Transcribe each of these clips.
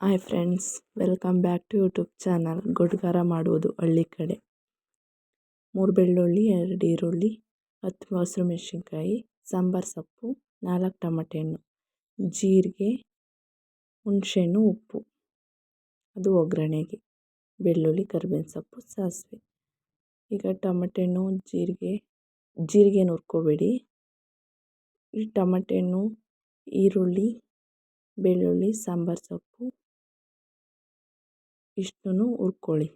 Hi friends, welcome back to YouTube channel. ಗುಡ್ಗಾರ ಮಾಡುವುದು ಹಳ್ಳಿ ಕಡೆ. 3 ಬೆಳ್ಳುಳ್ಳಿ, 2 ಈರುಳ್ಳಿ, 10 ಹಸಿರು ಮೆಣಸಿನ್ಕಾಯಿ, ಸಾಂಬಾರು ಸೊಪ್ಪು, 4 ಟೊಮೆಟೊ ಹಣ್ಣು, ಜೀರಿಗೆ, ಹುಣಸೆಹಣ್ಣು, ಉಪ್ಪು. ಅದು ಒಗ್ಗರಣೆಗೆ. ಬೆಳ್ಳುಳ್ಳಿ, ಕರಿಬೇವಿನ ಸೊಪ್ಪು, ಸಾಸಿವೆ. ಈಗ ಟೊಮೆಟೊ ಹಣ್ಣು, ಜೀರಿಗೆನ ಹುರ್ಕೋಬೇಡಿ. ಈ ಟೊಮೆಟೊ ಹಣ್ಣು, ಈರುಳ್ಳಿ, ಬೆಳ್ಳುಳ್ಳಿ, ಸಾಂಬಾರು ಸೊಪ್ಪು ಇಷ್ಟನ್ನು ಹುರ್ಕೊಳ್ಳಿ.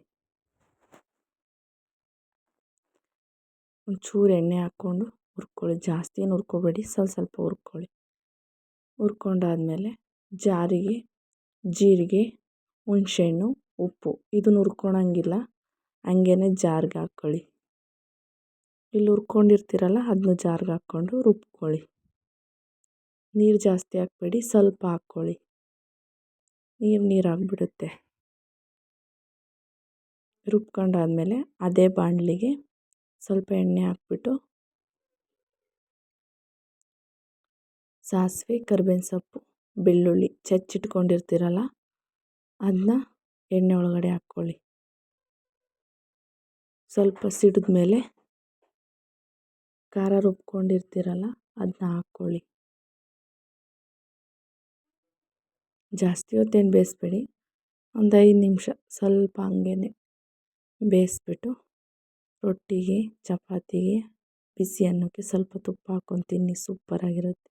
ಒಂಚೂರು ಎಣ್ಣೆ ಹಾಕ್ಕೊಂಡು ಹುರ್ಕೊಳ್ಳಿ. ಜಾಸ್ತಿ ಏನು ಹುರ್ಕೋಬೇಡಿ, ಸ್ವಲ್ಪ ಹುರ್ಕೊಳ್ಳಿ. ಹುರ್ಕೊಂಡಾದ್ಮೇಲೆ ಜಾರಿಗೆ ಜೀರಿಗೆ, ಹುಣಸೆಹಣ್ಣು, ಉಪ್ಪು ಇದನ್ನು ಹುರ್ಕೊಳಂಗಿಲ್ಲ, ಹಂಗೇ ಜಾರ್ಗೆ ಹಾಕ್ಕೊಳ್ಳಿ. ಇಲ್ಲಿ ಹುರ್ಕೊಂಡಿರ್ತೀರಲ್ಲ ಅದನ್ನು ಜಾರ್ಗೆ ಹಾಕ್ಕೊಂಡು ರುಬ್ಕೊಳ್ಳಿ. ನೀರು ಜಾಸ್ತಿ ಹಾಕಬೇಡಿ, ಸ್ವಲ್ಪ ಹಾಕ್ಕೊಳ್ಳಿ. ನೀರು ಆಗಿಬಿಡುತ್ತೆ. ರುಬ್ಕೊಂಡಾದ್ಮೇಲೆ ಅದೇ ಬಾಣಲಿಗೆ ಸ್ವಲ್ಪ ಎಣ್ಣೆ ಹಾಕ್ಬಿಟ್ಟು ಸಾಸಿವೆ, ಕರಿಬೇವಿನ ಸೊಪ್ಪು, ಬೆಳ್ಳುಳ್ಳಿ ಚಚ್ಚಿಟ್ಕೊಂಡಿರ್ತೀರಲ್ಲ ಅದನ್ನ ಎಣ್ಣೆ ಒಳಗಡೆ ಹಾಕ್ಕೊಳ್ಳಿ. ಸ್ವಲ್ಪ ಸಿಡಿದ ಮೇಲೆ ಖಾರ ರುಬ್ಕೊಂಡಿರ್ತೀರಲ್ಲ ಅದನ್ನ ಹಾಕ್ಕೊಳ್ಳಿ. ಜಾಸ್ತಿ ಹೊತ್ತೇನು ಬೇಯಿಸ್ಬೇಡಿ, ಒಂದು 5 ನಿಮಿಷ ಸ್ವಲ್ಪ ಹಂಗೇ ಬೇಯಿಸ್ಬಿಟ್ಟು ರೊಟ್ಟಿಗೆ, ಚಪಾತಿಗೆ, ಬಿಸಿ ಅನ್ನಕ್ಕೆ ಸ್ವಲ್ಪ ತುಪ್ಪ ಹಾಕ್ಕೊಂಡು ತಿನ್ನಿ, ಸೂಪರಾಗಿರುತ್ತೆ.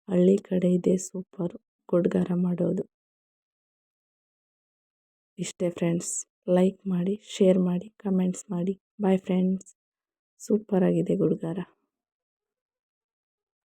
ಹಳ್ಳಿ ಕಡೆ ಇದೆ ಸೂಪರು ಗುಡ್ಗಾರ ಮಾಡೋದು. ಇಷ್ಟೇ ಫ್ರೆಂಡ್ಸ್, ಲೈಕ್ ಮಾಡಿ, ಶೇರ್ ಮಾಡಿ, ಕಮೆಂಟ್ಸ್ ಮಾಡಿ. ಬಾಯ್ ಫ್ರೆಂಡ್ಸ್, ಸೂಪರಾಗಿದೆ ಗುಡ್ಗಾರ.